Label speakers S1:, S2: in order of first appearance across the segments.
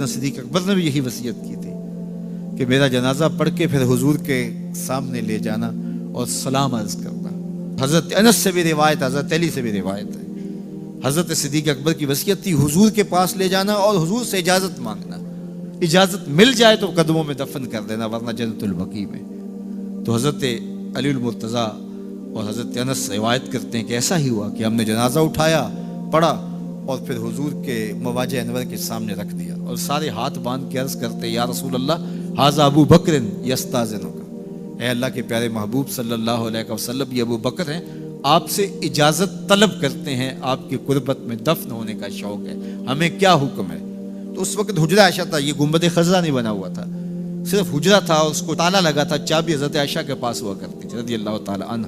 S1: سیدنا صدیق اکبر نے بھی یہی وصیت کی تھی کہ میرا جنازہ پڑھ کے پھر حضور کے سامنے لے جانا اور سلام عرض کرنا۔ حضرت انس سے بھی روایت، حضرت علی سے بھی روایت ہے، حضرت صدیق اکبر کی وصیت تھی حضور کے پاس لے جانا اور حضور سے اجازت مانگنا، اجازت مل جائے تو قدموں میں دفن کر دینا ورنہ جنت البقیع میں۔ تو حضرت علی المرتضیٰ اور حضرت انس روایت کرتے ہیں کہ ایسا ہی ہوا کہ ہم نے جنازہ اٹھایا، پڑھا اور پھر حضور کے مواجہ انور کے سامنے رکھ دیا اور سارے ہاتھ باندھ کے عرض کرتے یا رسول اللہ ھذا ابو بکر یستاذنک، اے اللہ کے پیارے محبوب صلی اللہ علیہ وسلم، یہ ابو بکر ہیں، آپ سے اجازت طلب کرتے ہیں، آپ کی قربت میں دفن ہونے کا شوق ہے، ہمیں کیا حکم ہے؟ تو اس وقت حجرہ عائشہ تھا، یہ گنبد خضرا نہیں بنا ہوا تھا، صرف حجرہ تھا اور اس کو تالا لگا تھا، چابی حضرت عائشہ کے پاس ہوا کرتی تھی رضی اللہ تعالی عنہ،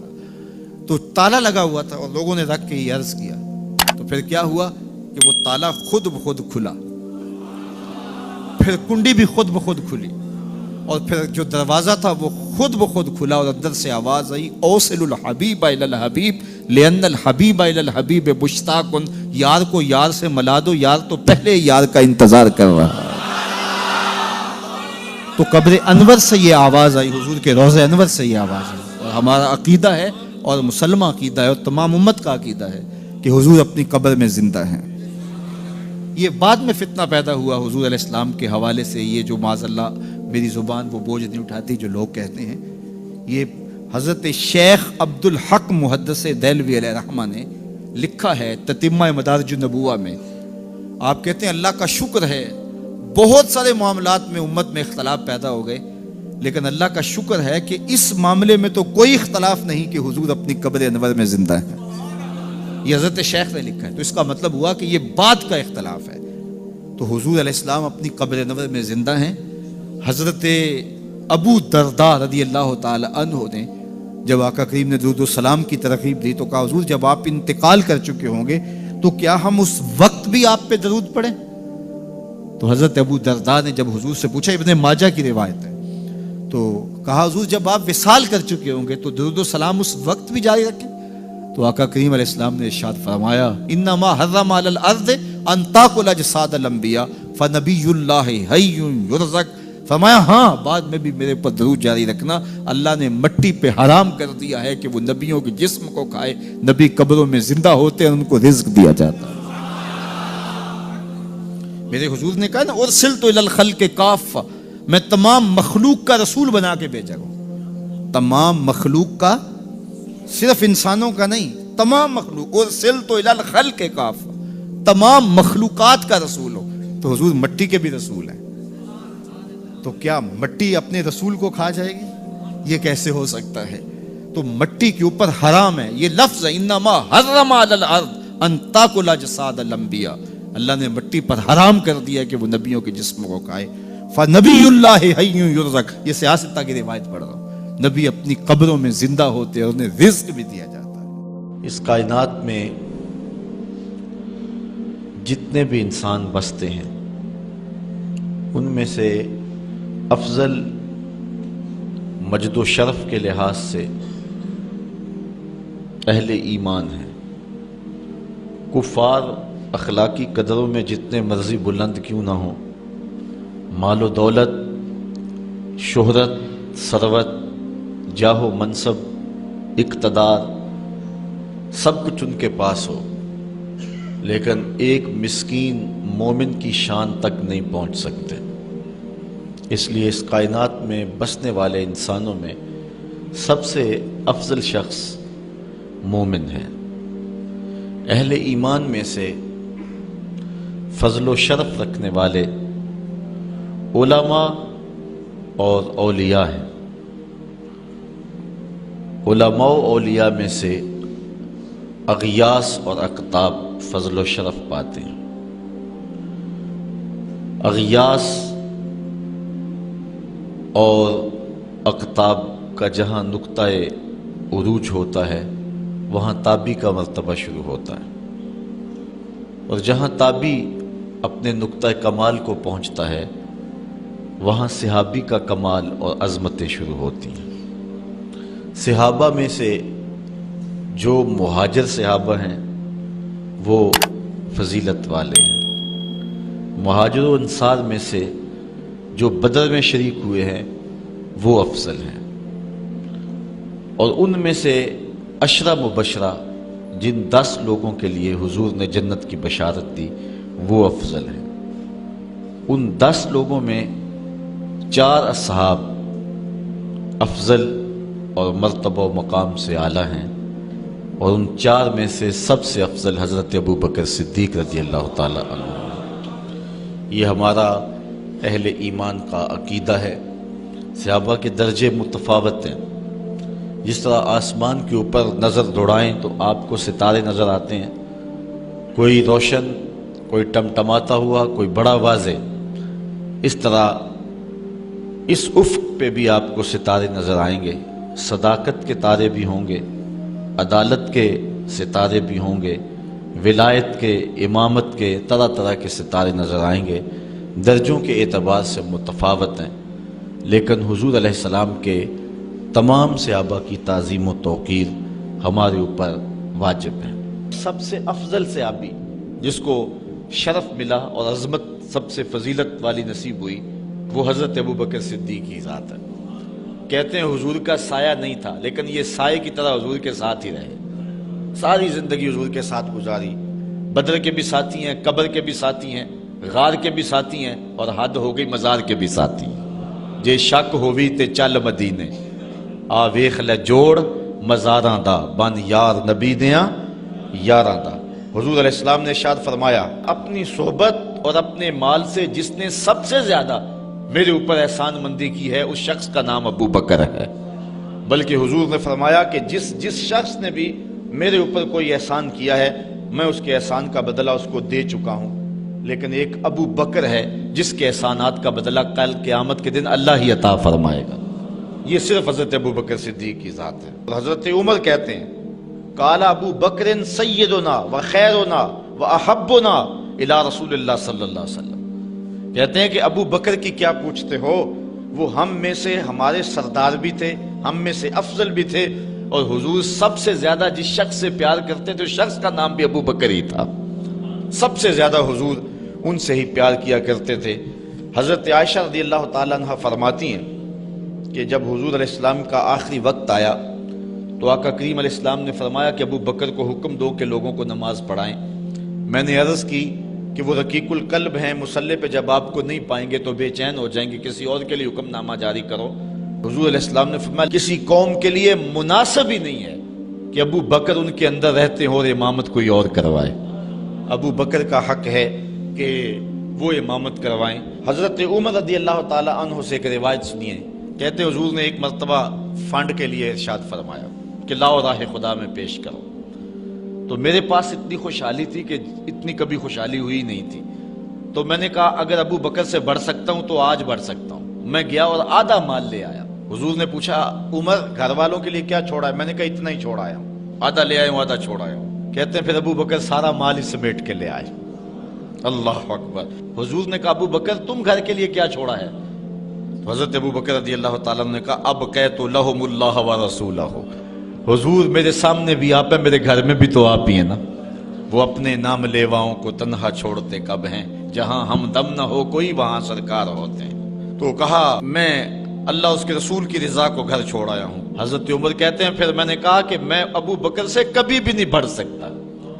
S1: تو تالا لگا ہوا تھا اور لوگوں نے رکھ کے یہ عرض کیا، تو پھر کیا ہوا کہ وہ تالا خود بخود کھلا، پھر کنڈی بھی خود بخود کھلی اور پھر جو دروازہ تھا وہ خود بخود کھلا اور اندر سے آواز آئی اوصل الحبیب الی الحبیب لان الحبیب الی الحبیب مشتاق، یار کو یار سے ملا دو، یار تو پہلے یار کا انتظار کر رہا ہے۔ تو قبر انور سے یہ آواز آئی، حضور کے روضہ انور سے یہ آواز آئی، اور ہمارا عقیدہ ہے اور مسلمہ عقیدہ ہے اور تمام امت کا عقیدہ ہے کہ حضور اپنی قبر میں زندہ ہیں۔ یہ بعد میں فتنہ پیدا ہوا حضور علیہ السلام کے حوالے سے، یہ جو معاذ اللہ میری زبان وہ بوجھ نہیں اٹھاتی جو لوگ کہتے ہیں، یہ حضرت شیخ عبد الحق محدث دہلوی علیہ رحمہ نے لکھا ہے تتمہ مدارج النبوہ میں۔ آپ کہتے ہیں اللہ کا شکر ہے بہت سارے معاملات میں امت میں اختلاف پیدا ہو گئے، لیکن اللہ کا شکر ہے کہ اس معاملے میں تو کوئی اختلاف نہیں کہ حضور اپنی قبر انور میں زندہ ہیں۔ یہ حضرت شیخ نے لکھا ہے، تو اس کا مطلب ہوا کہ یہ بعد کا اختلاف ہے۔ تو حضور علیہ السلام اپنی قبر انور میں زندہ ہیں۔ حضرت ابو درداء رضی اللہ تعالی عنہ نے جب آقا کریم نے درود و سلام کی ترغیب دی تو کہا حضور جب آپ انتقال کر چکے ہوں گے تو کیا ہم اس وقت بھی آپ پہ درود پڑھیں؟ تو حضرت ابو درداء نے جب حضور سے پوچھا، ابن ماجہ کی روایت ہے، تو کہا حضور جب آپ وصال کر چکے ہوں گے تو درود و سلام اس وقت بھی جاری رکھیں؟ تو آقا کریم علیہ السلام نے ارشاد فرمایا انما حرم علی الارض ان تاکل اجساد الانبیاء فنبی اللہ حی یرزق، فرمایا ہاں بعد میں بھی میرے پر درود جاری رکھنا، اللہ نے مٹی پہ حرام کر دیا ہے کہ وہ نبیوں کے جسم کو کھائے، نبی قبروں میں زندہ ہوتے ہیں ان کو رزق دیا جاتا ہے۔ میرے حضور نے کہا نا ارسلت الی الخلق کافہ، میں تمام مخلوق کا رسول بنا کے بھیجا ہوں، تمام مخلوق کا، صرف انسانوں کا نہیں، تمام مخلوق، ارسلت الی الخلق کافہ، تمام مخلوقات کا رسول ہو۔ تو حضور مٹی کے بھی رسول ہیں، تو کیا مٹی اپنے رسول کو کھا جائے گی؟ یہ کیسے ہو سکتا ہے؟ تو مٹی کے اوپر حرام ہے، یہ لفظ ہے انما حرم علی الارض ان تاکل اجساد الانبیاء، اللہ نے مٹی پر حرام کر دیا کہ وہ نبیوں کے جسم کو کھائے۔ فنبی اللہ حی یرزق، یہ سیاستہ کی روایت پڑھ رہا ہوں، نبی اپنی قبروں میں زندہ ہوتے اور انہیں رزق بھی دیا جاتا ہے۔
S2: اس کائنات میں جتنے بھی انسان بستے ہیں ان میں سے افضل مجد و شرف کے لحاظ سے اہل ایمان ہیں۔ کفار اخلاقی قدروں میں جتنے مرضی بلند کیوں نہ ہوں، مال و دولت، شہرت، ثروت، جاہ و منصب، اقتدار، سب کچھ ان کے پاس ہو، لیکن ایک مسکین مومن کی شان تک نہیں پہنچ سکتے۔ اس لیے اس کائنات میں بسنے والے انسانوں میں سب سے افضل شخص مومن ہے۔ اہل ایمان میں سے فضل و شرف رکھنے والے علماء اور اولیاء ہیں۔ علماء و اولیاء میں سے اغیاث اور اقطاب فضل و شرف پاتے ہیں۔ اغیاث اور اقطاب کا جہاں نقطہ عروج ہوتا ہے وہاں تابی کا مرتبہ شروع ہوتا ہے، اور جہاں تابی اپنے نقطہ کمال کو پہنچتا ہے وہاں صحابی کا کمال اور عظمتیں شروع ہوتی ہیں۔ صحابہ میں سے جو مہاجر صحابہ ہیں وہ فضیلت والے ہیں، مہاجر و انصار میں سے جو بدر میں شریک ہوئے ہیں وہ افضل ہیں، اور ان میں سے 10 مبشرہ جن 10 لوگوں کے لیے حضور نے جنت کی بشارت دی وہ افضل ہیں۔ ان 10 لوگوں میں 4 اصحاب افضل اور مرتبہ و مقام سے اعلیٰ ہیں، اور ان 4 میں سے سب سے افضل حضرت ابو بکر صدیق رضی اللہ تعالیٰ عنہ۔ یہ ہمارا اہل ایمان کا عقیدہ ہے۔ صحابہ کے درجے متفاوت ہیں، جس طرح آسمان کے اوپر نظر دوڑائیں تو آپ کو ستارے نظر آتے ہیں، کوئی روشن، کوئی ٹمٹماتا ہوا، کوئی بڑا واضح، اس طرح اس افق پہ بھی آپ کو ستارے نظر آئیں گے۔ صداقت کے تارے بھی ہوں گے، عدالت کے ستارے بھی ہوں گے، ولایت کے، امامت کے، طرح طرح کے ستارے نظر آئیں گے۔ درجوں کے اعتبار سے متفاوت ہیں، لیکن حضور علیہ السلام کے تمام صحابہ کی تعظیم و توقیر ہمارے اوپر واجب ہے۔ سب سے افضل صحابی جس کو شرف ملا اور عظمت سب سے فضیلت والی نصیب ہوئی وہ حضرت ابو بکر صدیق کی ذات ہے۔ کہتے ہیں حضور کا سایہ نہیں تھا، لیکن یہ سائے کی طرح حضور کے ساتھ ہی رہے، ساری زندگی حضور کے ساتھ گزاری۔ بدر کے بھی ساتھی ہیں، قبر کے بھی ساتھی ہیں، غار کے بھی ساتھی ہیں، اور حد ہو گئی مزار کے بھی ساتھی ہیں۔ جے شک ہووی تے چل مدینے، آ ویخ لے جوڑ مزاراں دا، بن یار نبی دیاں یاراں دا۔ حضور علیہ السلام نے ارشاد فرمایا، اپنی صحبت اور اپنے مال سے جس نے سب سے زیادہ میرے اوپر احسان مندی کی ہے اس شخص کا نام ابو بکر ہے۔ بلکہ حضور نے فرمایا کہ جس شخص نے بھی میرے اوپر کوئی احسان کیا ہے میں اس کے احسان کا بدلہ اس کو دے چکا ہوں، لیکن ایک ابو بکر ہے جس کے احسانات کا بدلہ کل قیامت کے دن اللہ ہی عطا فرمائے گا۔ یہ صرف حضرت ابو بکر صدیق کی ذات ہے۔ اور حضرت عمر کہتے ہیں، قال ابو بکر سیدنا و خیرنا و احبنا الی رسول اللہ صلی اللہ علیہ وسلم۔ کہتے ہیں کہ ابو بکر کی کیا پوچھتے ہو، وہ ہم میں سے ہمارے سردار بھی تھے، ہم میں سے افضل بھی تھے، اور حضور سب سے زیادہ جس شخص سے پیار کرتے تھے اس شخص کا نام بھی ابو بکر ہی تھا۔ سب سے زیادہ حضور ان سے ہی پیار کیا کرتے تھے۔ حضرت عائشہ رضی اللہ تعالیٰ عنہ فرماتی ہیں کہ جب حضور علیہ السلام کا آخری وقت آیا تو آقا کریم علیہ السلام نے فرمایا کہ ابو بکر کو حکم دو کہ لوگوں کو نماز پڑھائیں۔ میں نے عرض کی کہ وہ رقیق القلب ہیں، مصلی پہ جب آپ کو نہیں پائیں گے تو بے چین ہو جائیں گے، کسی اور کے لیے حکم نامہ جاری کرو۔ حضور علیہ السلام نے فرمایا کسی قوم کے لیے مناسب ہی نہیں ہے کہ ابو بکر ان کے اندر رہتے ہوں اور امامت کوئی اور کروائے۔ ابو بکر کا حق ہے کہ وہ امامت کروائیں۔ حضرت عمر رضی اللہ تعالیٰ عنہ سے ایک روایت سنیے، کہتے حضور نے ایک مرتبہ فنڈ کے لیے ارشاد فرمایا کہ لاؤ راہ خدا میں پیش کرو، تو میرے پاس اتنی خوشحالی تھی کہ اتنی کبھی خوشحالی ہوئی نہیں تھی، تو میں نے کہا اگر ابو بکر سے بڑھ سکتا ہوں تو آج بڑھ سکتا ہوں۔ میں گیا اور آدھا مال لے آیا۔ حضور نے پوچھا عمر گھر والوں کے لیے کیا چھوڑا ہے؟ میں نے کہا اتنا ہی چھوڑا آیا ہوں، آدھا لے آیا ہوں، آدھا چھوڑا آیا ہوں۔ کہتے ہیں پھر ابو بکر سارا مال ہی سمیٹ کے لے آئے۔ اللہ اکبر۔ حضور نے کہا ابو بکر تم گھر کے لیے کیا چھوڑا ہے؟ تو حضرت ابو بکر رضی اللہ تعالیٰ نے کہا اب قیت لہم اللہ و رسولہ، حضور میرے سامنے بھی آپ ہیں، میرے گھر میں بھی تو آپ ہی ہیں نا۔ وہ اپنے نام لیواؤں کو تنہا چھوڑتے کب ہیں، جہاں ہم دم نہ ہو کوئی وہاں سرکار ہوتے ہیں۔ تو کہا میں اللہ اس کے رسول کی رضا کو گھر چھوڑ آیا ہوں۔ حضرت عمر کہتے ہیں پھر میں نے کہا کہ میں ابو بکر سے کبھی بھی نہیں بڑھ سکتا۔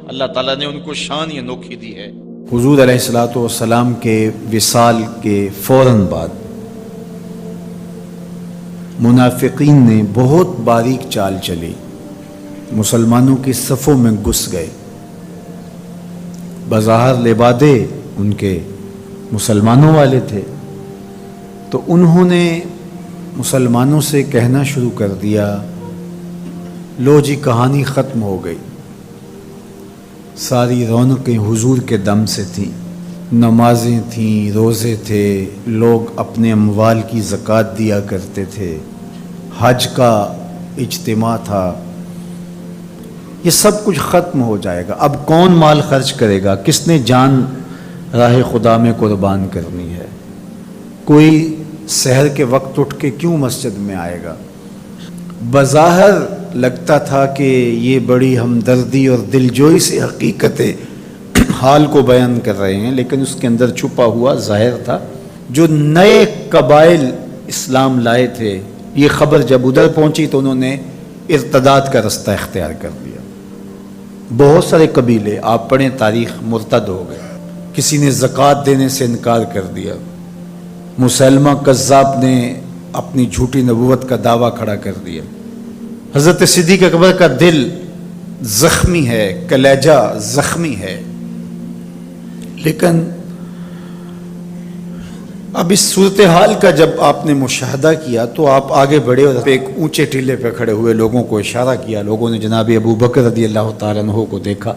S2: اللہ تعالیٰ نے ان کو شان ہی انوکھی دی ہے۔
S3: حضور علیہ الصلوۃ والسلام کے وصال کے فوراً بعد منافقین نے بہت باریک چال چلی، مسلمانوں کی صفوں میں گھس گئے۔ بظاہر لبادے ان کے مسلمانوں والے تھے، تو انہوں نے مسلمانوں سے کہنا شروع کر دیا لو جی کہانی ختم ہو گئی، ساری رونقیں حضور کے دم سے تھیں، نمازیں تھیں، روزے تھے، لوگ اپنے اموال کی زکوٰۃ دیا کرتے تھے، حج کا اجتماع تھا، یہ سب کچھ ختم ہو جائے گا۔ اب کون مال خرچ کرے گا؟ کس نے جان راہ خدا میں قربان کرنی ہے؟ کوئی سحر کے وقت اٹھ کے کیوں مسجد میں آئے گا؟ بظاہر لگتا تھا کہ یہ بڑی ہمدردی اور دلجوئی سے حقیقتیں حال کو بیان کر رہے ہیں، لیکن اس کے اندر چھپا ہوا ظاہر تھا. جو نئے قبائل اسلام لائے تھے، یہ خبر جب ادھر پہنچی تو انہوں نے ارتداد کا رستہ اختیار کر لیا. بہت سارے قبیلے، آپ پڑھیں تاریخ، مرتد ہو گئے. کسی نے زکوٰۃ دینے سے انکار کر دیا. مسلمہ کذاب نے اپنی جھوٹی نبوت کا دعویٰ کھڑا کر دیا. حضرت صدیق اکبر کا دل زخمی ہے، کلیجہ زخمی ہے. لیکن اب اس صورتحال کا جب آپ نے مشاہدہ کیا تو آپ آگے بڑھے اور ایک اونچے ٹیلے پہ کھڑے ہوئے لوگوں کو اشارہ کیا. لوگوں نے جناب ابو بکر رضی اللہ تعالیٰ عنہ کو دیکھا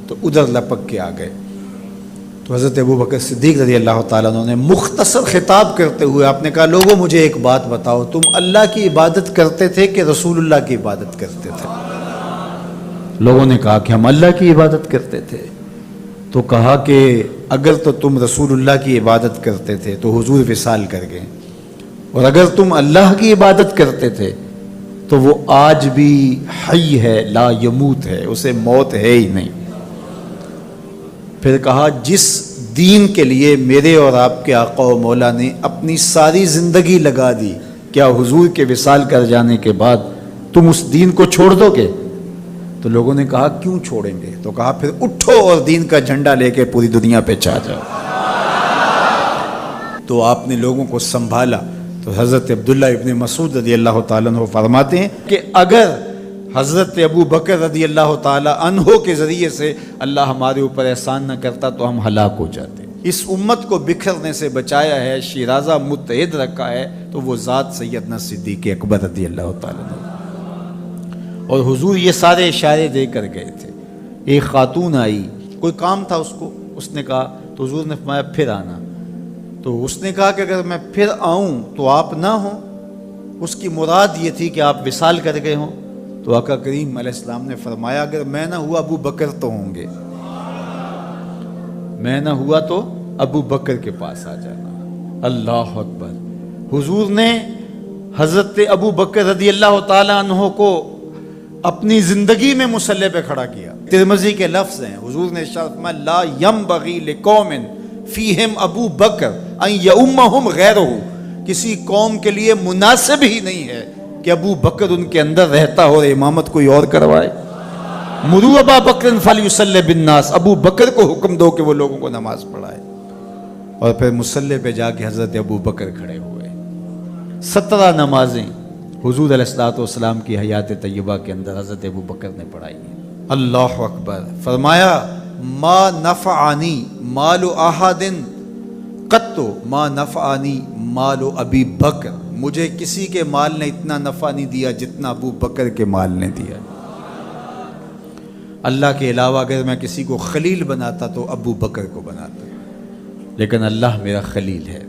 S3: تو ادھر لپک کے آ گئے. تو حضرت ابو بکر صدیق رضی اللہ تعالیٰ عنہ نے مختصر خطاب کرتے ہوئے آپ نے کہا، لوگوں مجھے ایک بات بتاؤ، تم اللہ کی عبادت کرتے تھے کہ رسول اللہ کی عبادت کرتے تھے؟ لوگوں نے کہا کہ ہم اللہ کی عبادت کرتے تھے. تو کہا کہ اگر تو تم رسول اللہ کی عبادت کرتے تھے تو حضور وصال کر گئے، اور اگر تم اللہ کی عبادت کرتے تھے تو وہ آج بھی حی ہے، لا یموت ہے، اسے موت ہے ہی نہیں. پھر کہا جس دین کے لیے میرے اور آپ کے آقا و مولا نے اپنی ساری زندگی لگا دی، کیا حضور کے وصال کر جانے کے بعد تم اس دین کو چھوڑ دو گے؟ تو لوگوں نے کہا کیوں چھوڑیں گے؟ تو کہا پھر اٹھو اور دین کا جھنڈا لے کے پوری دنیا پہ چھا جاؤ. تو آپ نے لوگوں کو سنبھالا. تو حضرت عبداللہ ابن مسعود رضی اللہ تعالیٰ عنہ فرماتے ہیں کہ اگر حضرت ابو بکر رضی اللہ تعالیٰ عنہ کے ذریعے سے اللہ ہمارے اوپر احسان نہ کرتا تو ہم ہلاک ہو جاتے. اس امت کو بکھرنے سے بچایا ہے، شیرازہ متحد رکھا ہے، تو وہ ذات سیدنا صدیق اکبر رضی اللہ تعالیٰ عنہ. اور حضور یہ سارے اشارے دے کر گئے تھے. ایک خاتون آئی، کوئی کام تھا اس کو، اس نے کہا، تو حضور نے فرمایا پھر آنا. تو اس نے کہا کہ اگر میں پھر آؤں تو آپ نہ ہوں. اس کی مراد یہ تھی کہ آپ وصال کر گئے ہوں. تو آقا کریم علیہ السلام نے فرمایا اگر میں نہ ہوا ابو بکر تو ہوں گے، میں نہ ہوا تو ابو بکر کے پاس آ جانا. اللہ اکبر. حضور نے حضرت ابو بکر رضی اللہ تعالیٰ عنہ کو اپنی زندگی میں مصلی پہ کھڑا کیا. ترمذی کے لفظ ہیں، حضور نے ارشاد فرمایا لا ینبغی لقوم فیہم ابو بکر ان یؤمہم غیرہ. کسی قوم کے لیے مناسب ہی نہیں ہے کہ ابو بکر ان کے اندر رہتا ہو اور امامت کوئی اور کروائے. مروا ابا بکر فلیصلی بالناس. ابو بکر کو حکم دو کہ وہ لوگوں کو نماز پڑھائے. اور پھر مصلی پہ جا کے حضرت ابو بکر کھڑے ہوئے. 17 نمازیں حضور علیہ الصلوۃ والسلام کی حیات طیبہ کے اندر حضرت ابو بکر نے پڑھائی ہیں. اللہ اکبر. فرمایا ما نفعنی مال احد قط ما نفعنی مال ابی بکر. مجھے کسی کے مال نے اتنا نفع نہیں دیا جتنا ابو بکر کے مال نے دیا. اللہ کے علاوہ اگر میں کسی کو خلیل بناتا تو ابو بکر کو بناتا، لیکن اللہ میرا خلیل ہے،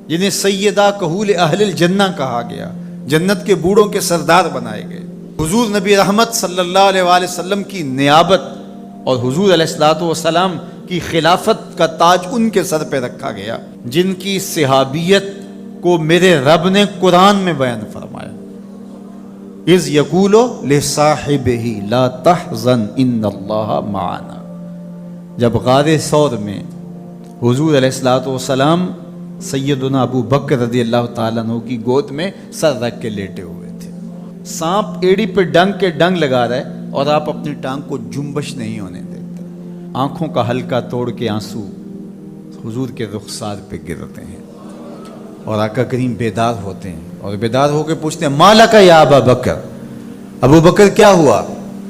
S3: جنہیں سیدہ کہول اہل الجنہ کہا گیا، جنت کے بوڑھوں کے سردار بنائے گئے. حضور نبی رحمت صلی اللہ علیہ وآلہ وسلم کی نیابت اور حضور علیہ الصلوۃ والسلام کی خلافت کا تاج ان کے سر پہ رکھا گیا، جن کی صحابیت کو میرے رب نے قرآن میں بیان فرمایا. اذ یقول لصاحبہ لا تحزن ان اللہ معنا. جب غار ثور میں حضور علیہ الصلوۃ والسلام سیدنا ابو بکر رضی اللہ تعالیٰ عنہ کی گود میں سر رکھ کے لیٹے ہوئے تھے. سانپ ایڑی پہ ڈنگ کے ڈنگ لگا رہا ہے اور آپ اپنی ٹانگ کو جنبش نہیں ہونے دیتے. آنکھوں کا حلقہ توڑ کے آنسو حضور کے رخسار پہ گرتے ہیں اور آقا کریم بیدار ہوتے ہیں اور بیدار ہو کے پوچھتے ہیں مالک یا ابا بکر. ابو بکر کیا ہوا؟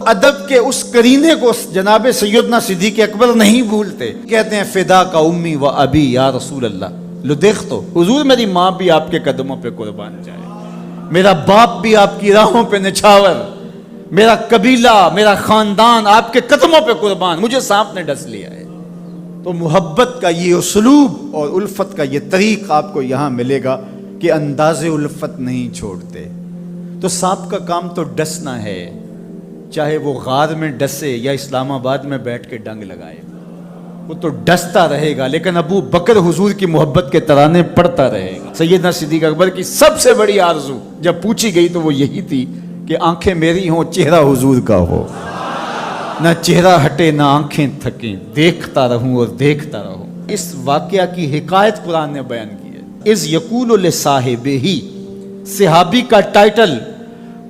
S3: ادب کے اس قرینے کو جناب سیدنا صدیق اکبر نہیں بھولتے. کہتے ہیں فدا کا امی و ابی یا رسول اللہ. لو دیکھ تو حضور میری ماں بھی آپ کے قدموں پہ قربان جائے، میرا باپ بھی آپ کی راہوں پہ نچھاور، میرا قبیلہ میرا خاندان آپ کے قدموں پہ قربان، مجھے سانپ نے ڈس لیا ہے. تو محبت کا یہ اسلوب اور الفت کا یہ طریق آپ کو یہاں ملے گا کہ انداز الفت نہیں چھوڑتے. تو سانپ کا کام تو ڈسنا ہے، چاہے وہ غار میں ڈسے یا اسلام آباد میں بیٹھ کے ڈنگ لگائے، وہ تو ڈستا رہے گا. لیکن ابو بکر حضور کی محبت کے ترانے پڑھتا رہے گا. سیدنا صدیق اکبر کی سب سے بڑی آرزو جب پوچھی گئی تو وہ یہی تھی کہ آنکھیں میری ہوں چہرہ حضور کا ہو. نہ چہرہ ہٹے نہ آنکھیں تھکیں، دیکھتا رہوں اور دیکھتا رہوں۔ اس واقعہ کی حکایت قرآن نے بیان کی ہے۔ اذ یقول لصاحبہ، صحابی کا ٹائٹل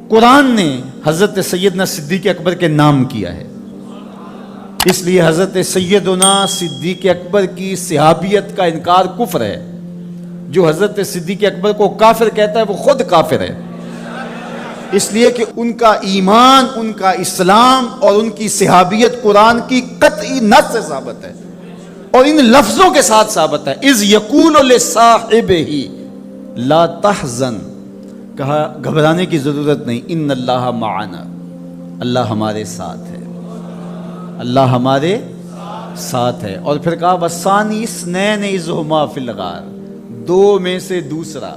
S3: قرآن نے حضرت سیدنا صدیق اکبر کے نام کیا ہے، اس لیے حضرت سیدنا صدیق اکبر کی صحابیت کا انکار کفر ہے۔ جو حضرت صدیق اکبر کو کافر کہتا ہے وہ خود کافر ہے، اس لیے کہ ان کا ایمان، ان کا اسلام اور ان کی صحابیت قرآن کی قطعی نص سے ثابت ہے اور ان لفظوں کے ساتھ ثابت ہے۔ اذ یقول لصاحبہ لا تحزن، کہا گھبرانے کی ضرورت نہیں، ان اللہ معنا، اللہ ہمارے ساتھ ہے، اللہ ہمارے ساتھ ہے۔ اور پھر کہا وَالثَّانِي اثْنَيْنِ إِذْ هُمَا فِي الْغَارِ، دو میں سے دوسرا،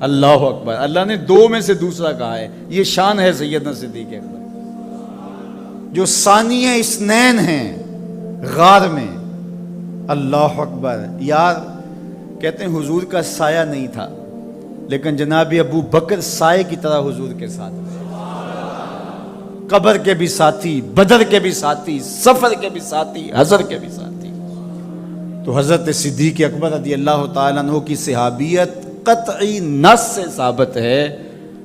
S3: اللہ اکبر، اللہ نے دو میں سے دوسرا کہا ہے۔ یہ شان ہے سیدنا صدیق اکبر، جو ثانی اثنین ہیں غار میں، اللہ اکبر۔ یار کہتے ہیں حضور کا سایہ نہیں تھا، لیکن جناب ابو بکر سائے کی طرح حضور کے ساتھ تھے، قبر کے بھی ساتھی، بدر کے بھی ساتھی، سفر کے بھی ساتھی، حضر کے بھی ساتھی۔ تو حضرت صدیق اکبر رضی اللہ تعالیٰ عنہ کی صحابیت قطعی نص سے ثابت ہے،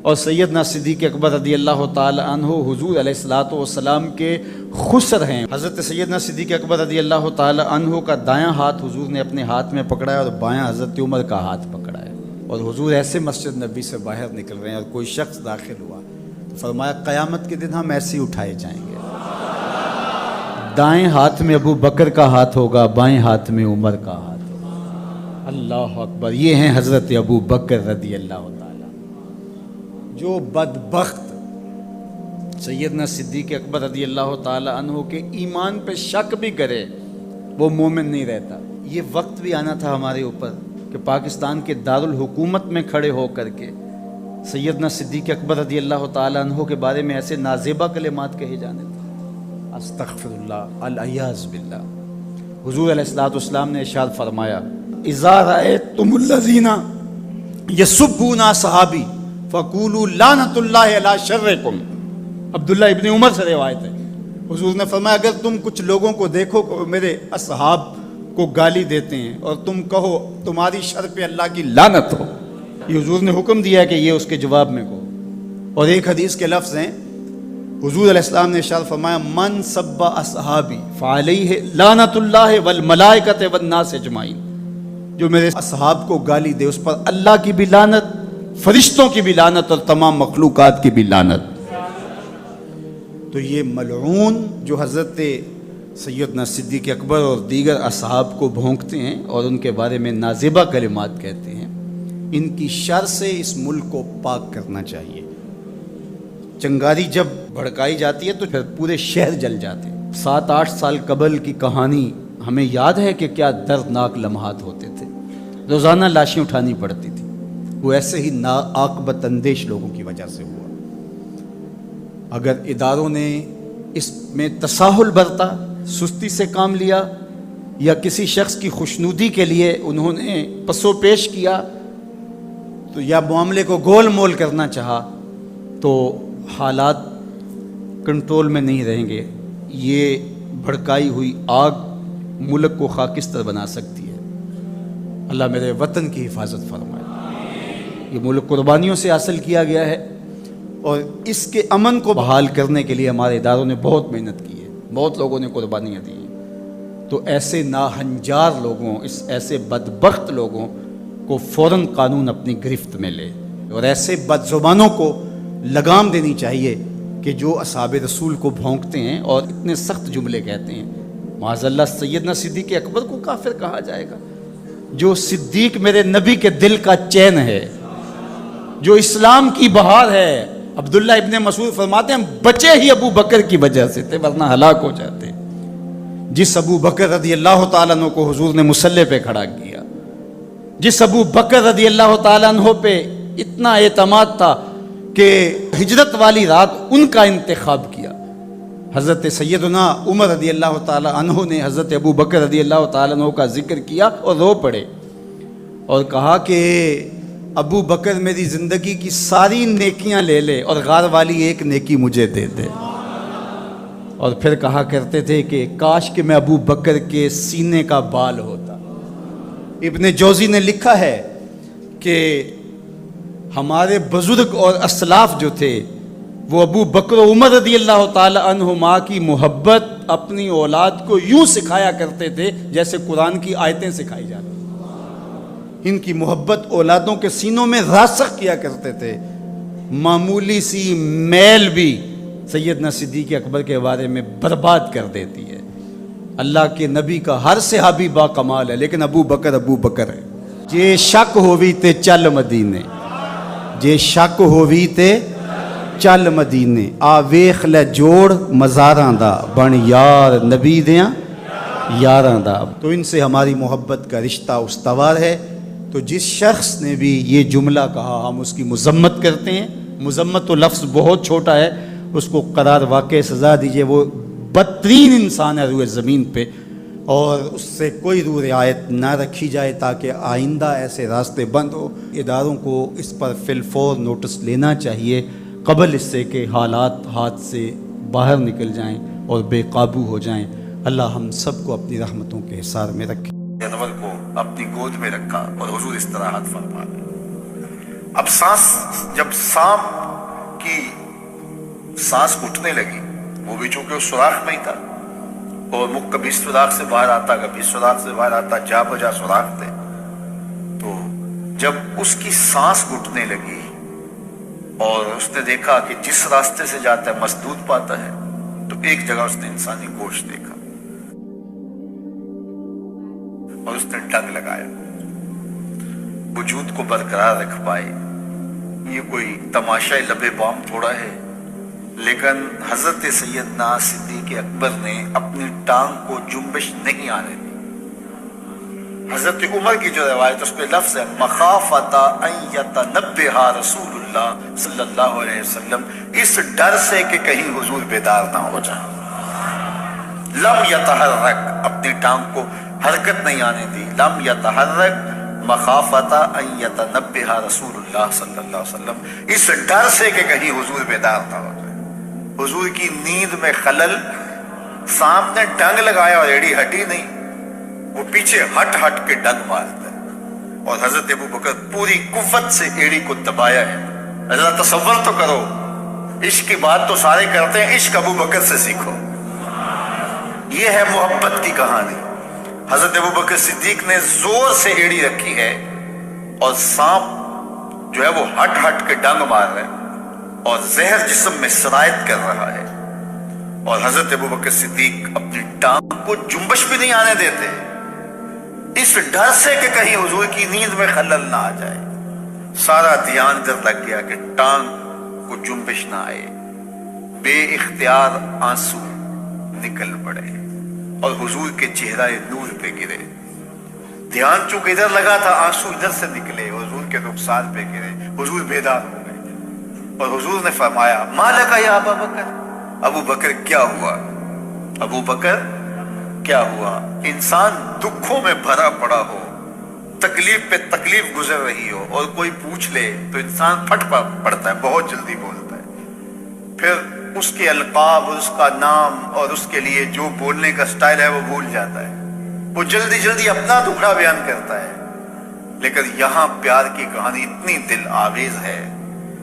S3: اور سیدنا صدیق اکبر رضی اللہ تعالیٰ عنہ حضور علیہ الصلوۃ والسلام کے خسر ہیں۔ حضرت سیدنا صدیق اکبر رضی اللہ تعالیٰ عنہ کا دایاں ہاتھ حضور نے اپنے ہاتھ میں پکڑا ہے اور بایاں حضرت عمر کا ہاتھ پکڑا ہے، اور حضور ایسے مسجد نبی سے باہر نکل رہے ہیں اور کوئی شخص داخل ہوا تو فرمایا قیامت کے دن ہم ایسے ہی اٹھائے جائیں گے، دائیں ہاتھ میں ابو بکر کا ہاتھ ہوگا، بائیں ہاتھ میں عمر کا ہاتھ ہوگا۔ اللہ اکبر، یہ ہیں حضرت ابو بکر رضی اللہ تعالیٰ۔ جو بدبخت سیدنا صدیق اکبر رضی اللہ تعالیٰ عنہ کے ایمان پہ شک بھی کرے وہ مومن نہیں رہتا۔ یہ وقت بھی آنا تھا ہمارے اوپر کہ پاکستان کے دارالحکومت میں کھڑے ہو کر کے سیدنا صدیق اکبر رضی اللہ تعالیٰ عنہ کے بارے میں ایسے نازیبہ کلمات کہے جانے تھے، استغفر اللہ، العیاذ باللہ۔ حضور علیہ الصلوۃ والسلام نے ارشاد فرمایا اذا رأیتم الذین یسبون اصحابی فقولوا لعنۃ اللہ علی شرکم۔ عبداللہ ابن عمر سے روایت ہے، حضور نے فرمایا اگر تم کچھ لوگوں کو دیکھو کہ میرے اصحاب کو گالی دیتے ہیں اور تم کہو تمہاری شر پہ اللہ کی لعنت ہو، یہ حضور نے حکم دیا کہ یہ اس کے جواب میں کہو۔ اور ایک حدیث کے لفظ ہیں، حضور علیہ السلام نے ارشاد فرمایا من سب اصحابی فعلیہ لعنت اللہ والملائکۃ والناس اجمعین، جو میرے اصحاب کو گالی دے اس پر اللہ کی بھی لعنت، فرشتوں کی بھی لعنت اور تمام مخلوقات کی بھی لعنت۔ تو یہ ملعون جو حضرت سیدنا صدیق اکبر اور دیگر اصحاب کو بھونکتے ہیں اور ان کے بارے میں نازیبہ کلمات کہتے ہیں، ان کی شر سے اس ملک کو پاک کرنا چاہیے۔ چنگاری جب بھڑکائی جاتی ہے تو پھر پورے شہر جل جاتے ہیں۔ 7-8 سال قبل کی کہانی ہمیں یاد ہے کہ کیا دردناک لمحات ہوتے تھے، روزانہ لاشیں اٹھانی پڑتی تھی، وہ ایسے ہی ناعاقبت اندیش لوگوں کی وجہ سے ہوا۔ اگر اداروں نے اس میں تساہل برتا، سستی سے کام لیا، یا کسی شخص کی خوشنودی کے لیے انہوں نے پسو پیش کیا تو یا معاملے کو گول مول کرنا چاہا تو حالات کنٹرول میں نہیں رہیں گے۔ یہ بھڑکائی ہوئی آگ ملک کو خاکستر بنا سکتی ہے۔ اللہ میرے وطن کی حفاظت فرمائے۔ یہ ملک قربانیوں سے حاصل کیا گیا ہے اور اس کے امن کو بحال کرنے کے لیے ہمارے اداروں نے بہت محنت کی ہے، بہت لوگوں نے قربانیاں دی ہیں۔ تو ایسے ناہنجار لوگوں، ایسے بدبخت لوگوں کو فوراً قانون اپنی گرفت میں لے، اور ایسے بد زبانوں کو لگام دینی چاہیے کہ جو اصحاب رسول کو بھونکتے ہیں اور اتنے سخت جملے کہتے ہیں۔ معاذ اللہ سیدنا صدیق اکبر کو کافر کہا جائے گا؟ جو صدیق میرے نبی کے دل کا چین ہے، جو اسلام کی بہار ہے۔ عبداللہ ابن مسعود فرماتے ہیں ہم بچے ہی ابو بکر کی وجہ سے تھے، ورنہ ہلاک ہو جاتے۔ جس ابو بکر رضی اللہ تعالیٰ عنہ کو حضور نے مصلی پہ کھڑا کیا، جس ابو بکر رضی اللہ تعالیٰ عنہ پہ اتنا اعتماد تھا کہ ہجرت والی رات ان کا انتخاب کیا، حضرت سیدنا عمر رضی اللہ تعالیٰ عنہ نے حضرت ابو بکر رضی اللہ تعالیٰ عنہ کا ذکر کیا اور رو پڑے اور کہا کہ ابو بکر میری زندگی کی ساری نیکیاں لے لے اور غار والی ایک نیکی مجھے دے دے۔ اور پھر کہا کرتے تھے کہ کاش کہ میں ابو بکر کے سینے کا بال ہوتا۔ ابن جوزی نے لکھا ہے کہ ہمارے بزرگ اور اسلاف جو تھے وہ ابو بکر و عمر رضی اللہ تعالی عنہما کی محبت اپنی اولاد کو یوں سکھایا کرتے تھے جیسے قرآن کی آیتیں سکھائی جاتی۔ ان کی محبت اولادوں کے سینوں میں راسخ کیا کرتے تھے۔ معمولی سی میل بھی سیدنا صدیق اکبر کے بارے میں برباد کر دیتی ہے۔ اللہ کے نبی کا ہر صحابی با کمال ہے، لیکن ابو بکر ہے۔ جے شک ہووی تے چل مدینے، جے شک ہووی تے چل مدینے، آ ویخ لے جوڑ مزاراں دا، بن یار نبی دیاں یاراں دا۔ تو ان سے ہماری محبت کا رشتہ استوار ہے۔ تو جس شخص نے بھی یہ جملہ کہا ہم اس کی مذمت کرتے ہیں۔ مذمت تو لفظ بہت چھوٹا ہے، اس کو قرار واقع سزا دیجئے۔ وہ بدترین انسان ہے روئے زمین پہ، اور اس سے کوئی رو رعایت نہ رکھی جائے تاکہ آئندہ ایسے راستے بند ہو۔ اداروں کو اس پر فی الفور نوٹس لینا چاہیے قبل اس سے کہ حالات ہاتھ سے باہر نکل جائیں اور بے قابو ہو جائیں۔ اللہ ہم سب کو اپنی رحمتوں کے حصار میں رکھے۔
S4: جانور کو اپنی گود میں رکھا اور حضور استراحت فرما لے۔ اب سانس، جب سانپ کی سانس اٹھنے لگی، وہ بھی چونکہ اس سوراخ میں ہی تھا، اور مکھ کبھی اس سوراخ سے باہر آتا کبھی اس سوراخ سے باہر آتا، جا بجا سوراخ تھے۔ تو جب اس کی سانس گھٹنے لگی اور اس نے دیکھا کہ جس راستے سے جاتا ہے مسدود پاتا ہے، تو ایک جگہ اس نے انسانی گوشت دیکھا اور اس نے ڈنگ لگایا، وجود کو برقرار رکھ پائے۔ یہ کوئی تماشا لبے بام تھوڑا ہے، لیکن حضرت سیدنا صدیق اکبر نے اپنی ٹانگ کو جنبش نہیں آنے دی۔ حضرت عمر کی جو روایت اس پہ لفظ ہے مخافۃ ان یتنبہ رسول اللہ صلی اللہ علیہ وسلم، اس ڈر سے کہ کہیں حضور بیدار نہ ہو جائے۔ لم یتحرک، اپنی ٹانگ کو حرکت نہیں آنے دی۔ لم یتحرک مخافۃ ان یتنبہ رسول اللہ صلی اللہ علیہ وسلم، اس ڈر سے کہ کہیں حضور بیدار نہ ہو جائے۔ حضور کی نیند میں خلل، سانپ نے ڈنگ لگایا اور ایڑی ہٹی نہیں، وہ پیچھے ہٹ ہٹ کے ڈنگ مارتا ہے، اور حضرت ابو بکر پوری قوت سے ایڑی کو دبایا ہے۔ حضرت تصور تو کرو، عشق کی بات تو سارے کرتے ہیں، عشق ابو بکر سے سیکھو۔ یہ ہے محبت کی کہانی۔ حضرت ابو بکر صدیق نے زور سے ایڑی رکھی ہے، اور سانپ جو ہے وہ ہٹ ہٹ کے ڈنگ مار رہا ہے، اور زہر جسم میں سرایت کر رہا ہے، اور حضرت ابو بکر صدیق اپنی ٹانگ کو جنبش بھی نہیں آنے دیتے، اس ڈر سے کہ کہیں حضور کی نیند میں خلل نہ آ جائے۔ سارا دھیان ادھر لگ گیا کہ ٹانگ کو جنبش نہ آئے۔ بے اختیار آنسو نکل پڑے اور حضور کے چہرہ نور پہ گرے۔ دھیان چونکہ ادھر لگا تھا، آنسو ادھر سے نکلے، حضور کے رخسار پہ گرے۔ حضور بیدار ہو گئے اور حضور نے فرمایا مالک یا ابا بکر، ابو بکر کیا ہوا؟ ابو بکر کیا ہوا؟ انسان دکھوں میں بھرا پڑا ہو، تکلیف پہ تکلیف گزر رہی ہو، اور کوئی پوچھ لے تو انسان پھٹ پڑتا ہے، بہت جلدی بولتا ہے، پھر اس کے القاب اور اس کا نام اور اس کے لیے جو بولنے کا سٹائل ہے وہ بھول جاتا ہے، وہ جلدی جلدی اپنا دکھڑا بیان کرتا ہے۔ لیکن یہاں پیار کی کہانی اتنی دل آویز ہے،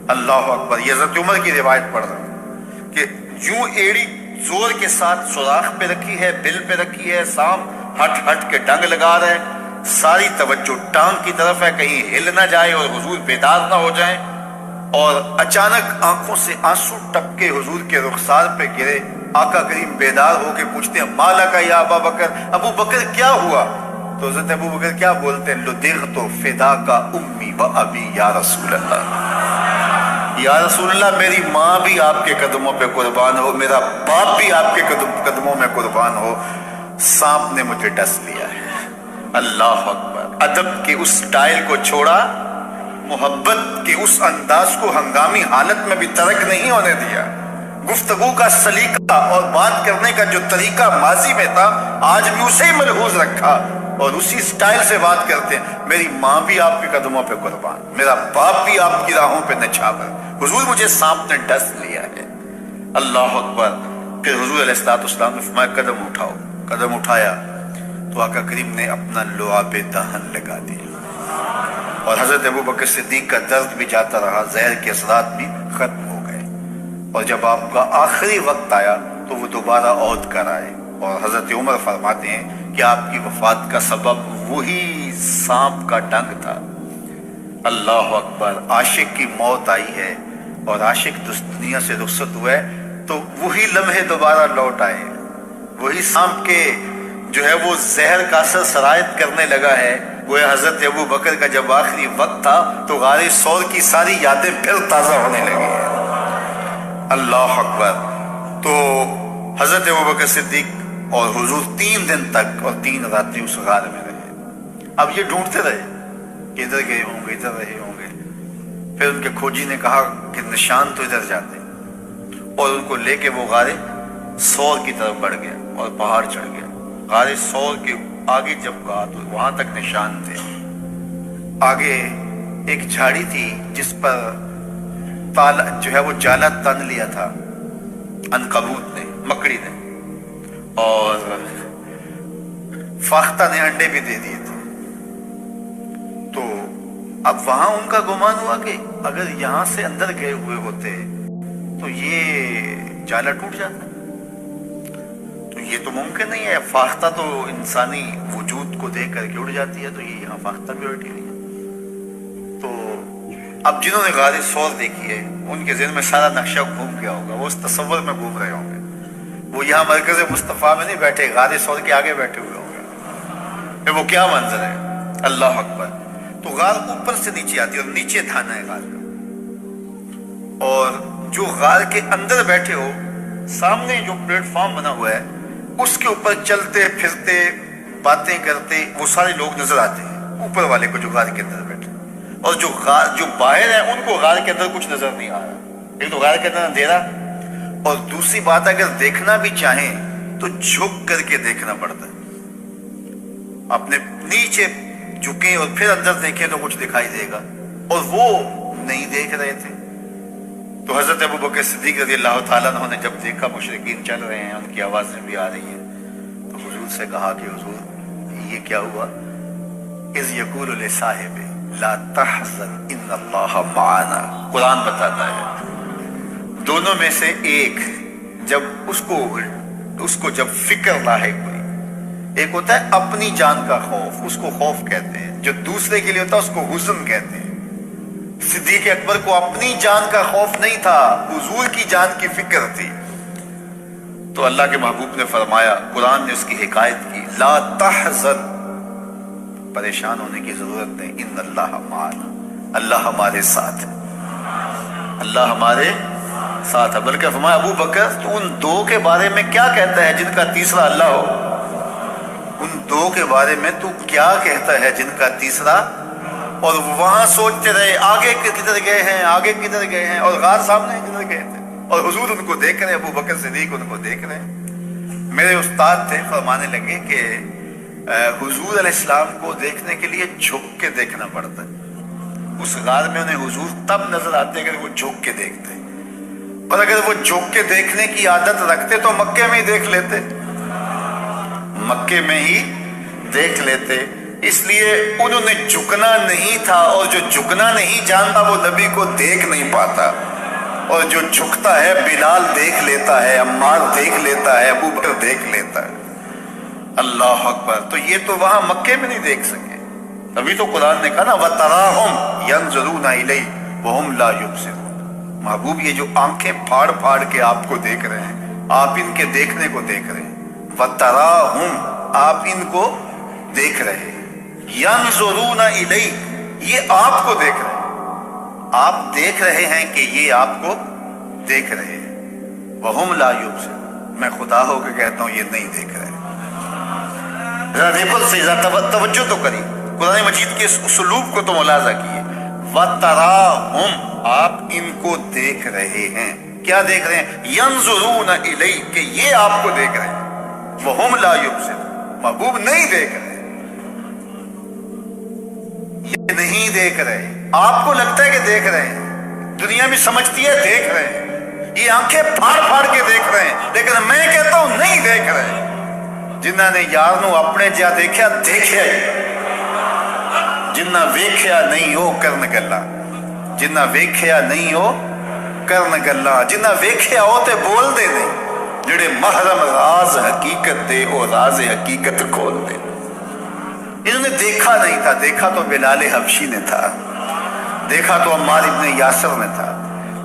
S4: اللہ اکبر۔ یہ حضرت عمر کی روایت پڑھ رہا ہوں کہ یوں ایڑی زور کے ساتھ سوراخ پہ رکھی ہے، بل پہ رکھی ہے، سانپ ہٹ ہٹ کے ڈنگ لگا رہا ہے، ساری توجہ ٹانگ کی طرف ہے کہیں ہل نہ جائے اور حضور بیدار نہ ہو جائیں، اور اچانک آنکھوں سے آنسو ٹپکے حضور کے رخسار پہ گرے۔ آقا کریم بیدار ہو کے پوچھتے ہیں مالک یا ابا بکر، ابو بکر کیا ہوا؟ تو حضرت ابو بکر کیا بولتے ہیں؟ لدغت فداک امی و ابی یا رسول اللہ، یا رسول اللہ میری ماں بھی آپ کے قدموں پہ قربان ہو، میرا باپ بھی آپ کے قدموں میں قربان ہو، سانپ نے مجھے ڈس لیا ہے۔ اللہ اکبر۔ ادب کے اس سٹائل کو چھوڑا، محبت کے اس انداز کو ہنگامی حالت میں بھی ترک نہیں ہونے دیا۔ گفتگو کا سلیقہ اور بات کرنے کا جو طریقہ ماضی میں تھا آج بھی اسے ہی ملحوظ رکھا، اور اسی سٹائل سے بات کرتے ہیں۔ میری ماں بھی آپ کے قدموں پہ قربان، میرا باپ بھی آپ کی راہوں پہ نچھاور، حضور مجھے سانپ نے ڈس لیا ہے۔ اللہ اکبر۔ پھر حضور علیہ السلام نے فرمایا قدم اٹھاؤ. قدم اٹھایا تو آقا کریم نے اپنا لعاب دہن لگا دیا اور حضرت ابوبکر صدیق کا درد بھی جاتا رہا, زہر کے اثرات بھی ختم ہو گئے. اور جب آپ کا آخری وقت آیا تو وہ دوبارہ عود کر آئے. اور حضرت عمر فرماتے ہیں کہ آپ کی وفات کا سبب وہی سانپ کا ڈنگ تھا. اللہ اکبر. عاشق کی موت آئی ہے اور عاشق دنیا سے رخصت ہوا ہے تو وہی لمحے دوبارہ لوٹ آئے. وہی سانپ کے جو ہے وہ زہر کا اثر سرایت کرنے لگا ہے. وہ حضرت ابو بکر کا جب آخری وقت تھا تو غار ثور کی ساری یادیں پھر تازہ ہونے لگی ہیں. اللہ اکبر. تو حضرت ابو بکر صدیق اور حضور 3 دن تک اور 3 راتیں اس غار میں رہے. اب یہ ڈھونڈتے رہے کہ ادھر گئے ہوں گے, ادھر رہے ہوں گے. پھر ان کے کھوجی نے کہا کہ نشان تو ادھر جاتے ہیں, اور ان کو لے کے وہ غار ثور کی طرف بڑھ گیا اور پہاڑ چڑھ گیا. غار ثور کے آگے جب گیا تو وہاں تک نشان تھے. آگے ایک جھاڑی تھی جس پر تالا جو ہے وہ جالا تن لیا تھا عنکبوت نے, مکڑی نے, اور فاختہ نے انڈے بھی دے دیے تھے. تو اب وہاں ان کا گمان ہوا کہ اگر یہاں سے اندر گئے ہوئے ہوتے تو یہ جالا ٹوٹ جاتا. تو یہ تو ممکن نہیں ہے, فاختہ تو انسانی وجود کو دیکھ کر کے اڑ جاتی ہے, تو یہ یہاں فاختہ بھی اڑتی نہیں ہے. تو اب جنہوں نے غار ثور دیکھی ہے ان کے ذہن میں سارا نقشہ گھوم گیا ہوگا, وہ اس تصور میں گھوم رہے ہوں گے. وہ یہاں مرکز مصطفیٰ میں نہیں بیٹھے, غار ثور کے آگے بیٹھے ہوئے ہوں گے. پھر وہ کیا منظر ہے. اللہ اکبر. تو غار اوپر سے نیچے آتی ہے اور نیچے تھانہ ہے غار کا. اور جو غار کے اندر بیٹھے ہو, سامنے جو پلیٹ فارم بنا ہوا ہے اس کے اوپر چلتے پھرتے باتیں کرتے وہ سارے لوگ نظر آتے ہیں اوپر والے کو جو غار کے اندر بیٹھے. اور جو باہر ہیں ان کو غار کے اندر کچھ نظر نہیں آ رہا. ایک تو غار کے اندر اندھیرا, اور دوسری بات اگر دیکھنا بھی چاہیں تو جھک کر کے دیکھنا پڑتا ہے. اپنے نیچے جھکیں اور پھر اندر دیکھیں تو کچھ دکھائی دے گا, اور وہ نہیں دیکھ رہے تھے. تو حضرت ابو بکر صدیق رضی اللہ تعالیٰ عنہ نے جب دیکھا مشرکین چل رہے ہیں, ان کی آوازیں بھی آ رہی ہیں, تو حضور سے کہا کہ حضور یہ کیا ہوا. اذ یقول لصاحب لا تحزن ان اللہ معنا. قرآن بتاتا ہے دونوں میں سے ایک جب اس کو جب فکر لاحق ہوئی, ایک ہوتا ہے اپنی جان کا خوف, اس کو خوف کہتے ہیں, جو دوسرے کے لیے ہوتا ہے اس کو حزن کہتے ہیں. صدیق اکبر کو اپنی جان کا خوف نہیں تھا, حضور کی جان کی فکر تھی. تو اللہ کے محبوب نے فرمایا, قرآن نے اس کی حکایت کی, لا تحزن, پریشان ہونے کی ضرورت نہیں, ان اللہ معنا, اللہ ہمارے ساتھ ہے, اللہ ہمارے ساتھ ہے. بلکہ فرمایا ابو بکر تو ان 2 کے بارے میں کیا کہتا ہے جن کا تیسرا اللہ ہو. ان 2 کے بارے میں تو کیا کہتا ہے جن کا تیسرا. اور وہاں سوچتے رہے آگے کدھر گئے ہیں, آگے کدھر گئے ہیں, اور غار سامنے کدھر گئے تھے, اور حضور ان کو دیکھ رہے, ابو بکر صدیق ان کو دیکھ رہے. میرے استاد تھے, فرمانے لگے کہ حضور علیہ السلام کو دیکھنے کے لیے جھک کے دیکھنا پڑتا ہے. اس غار میں انہیں حضور تب نظر آتے اگر وہ جھک کے دیکھتے, اور اگر وہ جھک کے دیکھنے کی عادت رکھتے تو مکے میں ہی دیکھ لیتے, مکے میں ہی دیکھ لیتے. اس لیے انہوں نے جھکنا نہیں تھا, اور جو جھکنا نہیں جانتا وہ نبی کو دیکھ نہیں پاتا, اور جو جھکتا ہے بلال دیکھ لیتا ہے, عمار دیکھ لیتا ہے, ابو بکر دیکھ لیتا ہے. اللہ اکبر. تو یہ تو وہاں مکے میں نہیں دیکھ سکے. ابھی تو قرآن نے کہا نا وَتَرَاهُمْ يَنْظُرُونَ إِلَيْهِ وَهُمْ لَا يُبْصِرُونَ. محبوب یہ جو آنکھیں پھاڑ پھاڑ کے آپ کو دیکھ رہے ہیں, آپ ان کے دیکھنے کو دیکھ رہے ہیں. وَتَرَاهُمْ, آپ ان کو دیکھ رہے ہیں. يَنْظُرُونَ إِلَيْهِ, یہ آپ کو دیکھ رہے ہیں, آپ دیکھ رہے ہیں کہ یہ آپ کو دیکھ رہے ہیں. وَهُمْ لَا يُبْصِرُونَ, میں خدا ہو کے کہتا ہوں یہ نہیں دیکھ رہے. ذرا ریپل سے ذرا توجہ تو کری, قرآن مجید کے اس اسلوب کو تو ملاحظہ کیے. وَتَرَاهُمْ, آپ ان کو دیکھ رہے ہیں. کیا دیکھ رہے ہیں؟ يَنْظُرُونَ إِلَيْهِ, کہ یہ آپ کو دیکھ رہے ہیں. وَهُمْ لَا يُبْصِرُونَ, محبوب نہیں دیکھ رہے, یہ نہیں دیکھ رہے. آپ کو لگتا ہے کہ دیکھ رہے ہیں, دنیا بھی سمجھتی ہے دیکھ رہے ہیں, یہ آنکھیں پھاڑ پھاڑ کے دیکھ رہے ہیں، لیکن میں کہتا ہوں نہیں دیکھ رہے۔ جنہاں نے یار نو اپنے جا دیکھا دیکھیا ہی، جنہ ویکھیا نہیں ہو کرن گلا، جنہ ویکھیا نہیں ہو کرن گلا، جنہ ویکھیا ہو تے بول دے نہیں، جڑے محرم راز حقیقت دے او راز حقیقت کھول دے۔ انہوں نے دیکھا نہیں تھا، دیکھا تو بلال حبشی نے تھا، دیکھا تو عمار ابن یاسر نے تھا،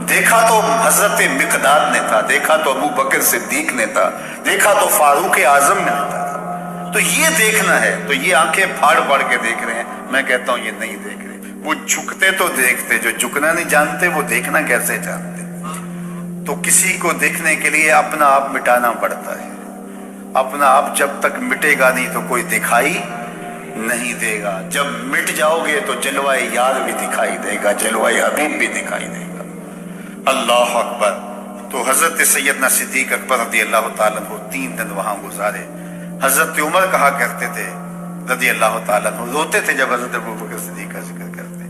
S4: دیکھا تو حضرت مقداد نے تھا، دیکھا تو ابو بکر صدیق نے تھا، دیکھا تو فاروق اعظم نے تھا۔ تو یہ دیکھنا ہے، تو یہ آنکھیں پھاڑ پھاڑ کے دیکھ رہے ہیں، میں کہتا ہوں یہ نہیں دیکھ رہے۔ وہ جھکتے تو دیکھتے، جو جھکنا نہیں جانتے وہ دیکھنا کیسے جانتے؟ تو کسی کو دیکھنے کے لیے اپنا آپ مٹانا پڑتا ہے، اپنا آپ جب تک مٹے گا نہیں تو کوئی دکھائی نہیں دے گا، جب مٹ جاؤ گے تو جلوہ یار بھی دکھائی دے گا، جلوہ حبیب بھی دکھائی دے گا۔ اللہ اکبر۔ تو حضرت سیدنا صدیق اکبر رضی اللہ تعالیٰ عنہ 3 دن وہاں گزارے۔ حضرت عمر کہا کرتے تھے رضی اللہ تعالیٰ عنہ، روتے تھے جب حضرت ابو بکر صدیق کا ذکر کرتے،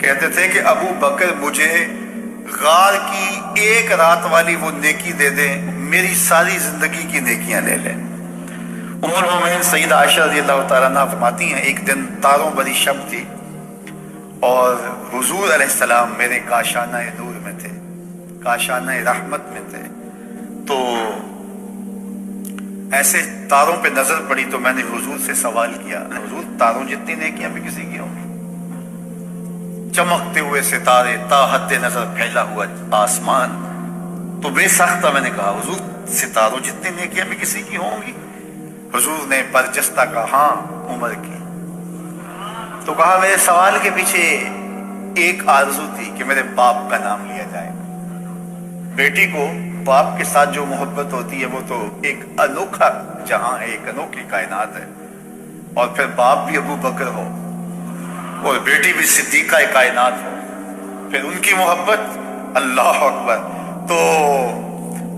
S4: کہتے تھے کہ ابو بکر مجھے غار کی ایک رات والی وہ نیکی دے دیں، میری ساری زندگی کی نیکیاں لے لیں۔ ام المومنین سیدہ عائشہ رضی اللہ تعالیٰ عنہ فرماتی ہیں ایک دن تاروں بری شب تھی اور حضور علیہ السلام میرے کاشانہ نور میں تھے، کاشانہ رحمت میں تھے، تو ایسے تاروں پہ نظر پڑی تو میں نے حضور سے سوال کیا، حضور تاروں جتنی نیکیاں بھی کسی کی ہوں گی؟ چمکتے ہوئے ستارے، تا حد نظر پھیلا ہوا آسمان، تو بے ساختہ میں نے کہا حضور ستاروں جتنی نیکیاں بھی کسی کی ہوں گی؟ حضور نے برجستہ کہا ہاں عمر کی۔ تو کہا میرے سوال کے پیچھے ایک آرزو تھی کہ میرے باپ کا نام لیا جائے۔ بیٹی کو باپ کے ساتھ جو محبت ہوتی ہے وہ تو ایک انوکھا جہاں ہے، ایک انوکھی کائنات ہے، اور پھر باپ بھی ابو بکر ہو اور بیٹی بھی صدیقہ کائنات ہو، پھر ان کی محبت، اللہ اکبر۔ تو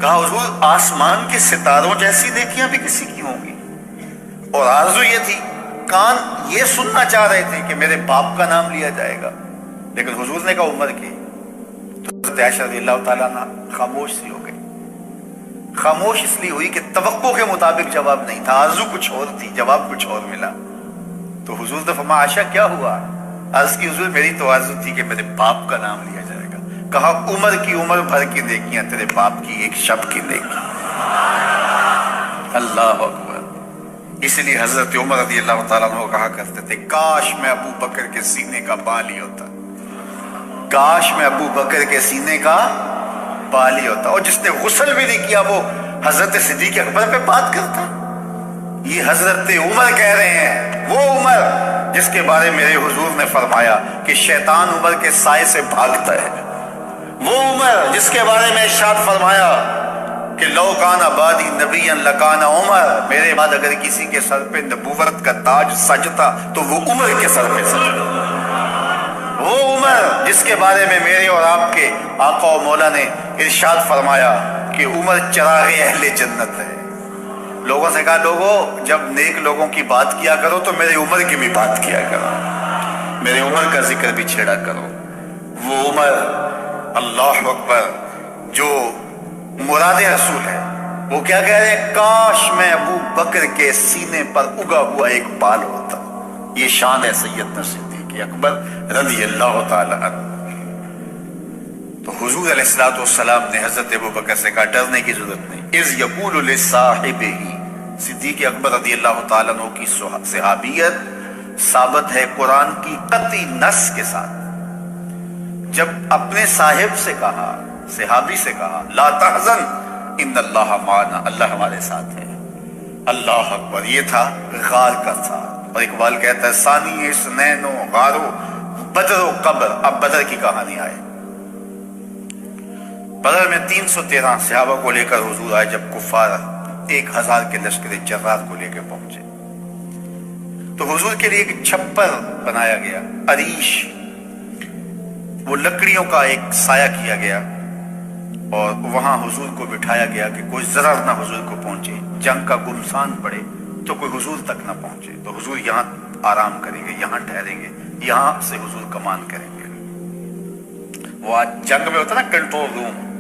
S4: کہا حضور آسمان کے ستاروں جیسی نیکیاں بھی کسی کی ہوں گی؟ اور آرزو یہ تھی، کان یہ سننا چاہ رہے تھے کہ میرے باپ کا نام لیا جائے گا، لیکن حضور نے کہا عمر کی۔ تو حضرت عائشہ رضی اللہ تعالیٰ عنہ خاموش سی ہو گئی۔ خاموش اس لیے ہوئی کہ توقع کے مطابق جواب نہیں تھا، آرزو کچھ اور تھی، جواب کچھ اور ملا۔ تو حضور نے فرمایا عائشہ کیا ہوا؟ عرض کی حضور میری تو آرزو تھی کہ میرے باپ کا نام لیا جائے گا۔ کہا عمر کی عمر بھر کی نیکیاں تیرے باپ کی ایک شب کی نیکی۔ اللہ اکبر۔ اس لیے حضرت عمر رضی اللہ تعالیٰ عنہ کہا کرتے تھے کاش میں ابو بکر کے سینے کا بالی ہوتا، کاش میں ابو بکر کے سینے کا بالی ہوتا۔ اور جس نے غسل بھی نہیں کیا وہ حضرت صدیق اکبر پہ بات کرتا۔ یہ حضرت عمر کہہ رہے ہیں، وہ عمر جس کے بارے میرے حضور نے فرمایا کہ شیطان عمر کے سائے سے بھاگتا ہے، وہ عمر جس کے بارے میں ارشاد فرمایا کہ لو کان بعدی نبی لکان عمر، میرے بعد اگر کسی کے سر پہ نبوت کا تاج سجتا تو وہ عمر کے سر پہ سجتا۔ وہ عمر جس کے بارے میں میرے اور آپ کے آقا و مولا نے ارشاد فرمایا کہ عمر چراغ اہل جنت ہے۔ لوگوں سے کہا لوگوں جب نیک لوگوں کی بات کیا کرو تو میرے عمر کی بھی بات کیا کرو، میرے عمر کا ذکر بھی چھیڑا کرو۔ وہ عمر، اللہ اکبر، جو مراد رسول ہے، وہ کیا کہہ رہے ہیں؟ کاش میں ابو بکر کے سینے پر اگا ہوا ایک بال ہوتا۔ یہ شان ہے سیدنا صدیق اکبر رضی اللہ تعالی عنہ۔ تو حضور علیہ السلام نے حضرت ابو بکر سے کہا ڈرنے کی ضرورت نہیں۔ اذ یقول لصاحبہ، صدیق اکبر رضی اللہ تعالیٰ عنہ کی صحابیت ثابت ہے قرآن کی قطعی نص کے ساتھ۔ جب اپنے صاحب سے کہا، صحابی سے کہا لا تحزن ان اللہ معنا، اللہ ہمارے ساتھ ہے۔ اللہ اکبر۔ یہ تھا غار کا تھا، اور اقبال کہتا ہے ثانی اثنین و غارو بدر و قبر۔ اب بدر کی کہانی آئے۔ بدر میں 313 صحابہ کو لے کر حضور آئے جب کفار 1000 کے لشکر جرار کو لے کے پہنچے، تو حضور کے لیے ایک چھپر بنایا گیا، عریش، وہ لکڑیوں کا ایک سایہ کیا گیا، اور وہاں حضور کو بٹھایا گیا کہ کوئی ضرر نہ حضور کو پہنچے، جنگ کا گمسان پڑے تو کوئی حضور تک نہ پہنچے۔ تو حضور یہاں آرام کریں گے، یہاں ٹھہریں گے، یہاں سے حضور کمان کریں گے۔ وہ آج جنگ میں ہوتا نا کنٹرول روم،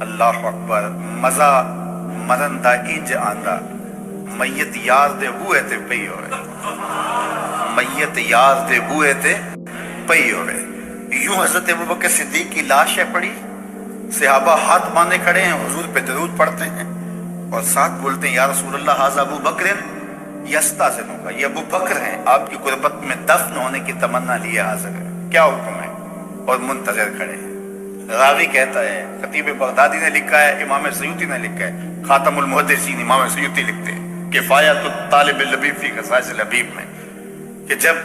S4: اللہ اکبر مزہ مرن دا انج آندا میت یار دے بوئے تے پئی ہوئے میت یار دے بوئے تے پئی ہوئے یوں حضرت ابوبکر صدیق کی لاش ہے پڑی صحابہ ہاتھ باندھے کھڑے ہیں حضور پہ درود پڑھتے ہیں اور ساتھ بولتے ہیں یا رسول اللہ ھذا ابو بکر یستاذنک کا یہ ابو بکر ہیں آپ کی غربت میں دفن ہونے کی تمنا لیے حاضر ہے کیا حکم ہے اور منتظر کھڑے ہیں راوی کہتا ہے خطیب بغدادی نے لکھا ہے امام سیوطی نے لکھا ہے خاتم المحدثین امام سیوطی لکھتے ہیں کفایت الطالب اللبیب فی خصائص الحبیب میں کہ جب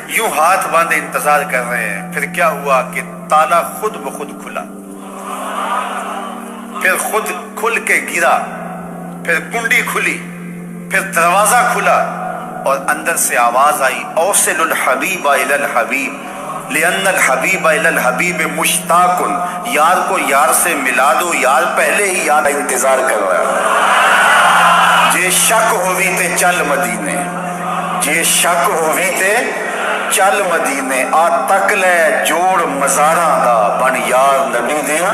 S4: یوں ہاتھ باندھے انتظار کر رہے ہیں پھر کیا ہوا کہ تالا خود بخود کھلا پھر خود کھل کے گرا پھر کنڈی کھلی پھر دروازہ کھلا اور اندر سے آواز آئی اوصل الحبیب الی الحبیب لأن الحبیب الی الحبیب مشتاق یار کو یار سے ملا دو یار پہلے ہی یار انتظار کر رہا ہے جے شک ہوئی تے چل مدینے جے شک ہوئی تے چل مدینے آ تک لے جوڑ مزاراں دا بن یار نبی دیاں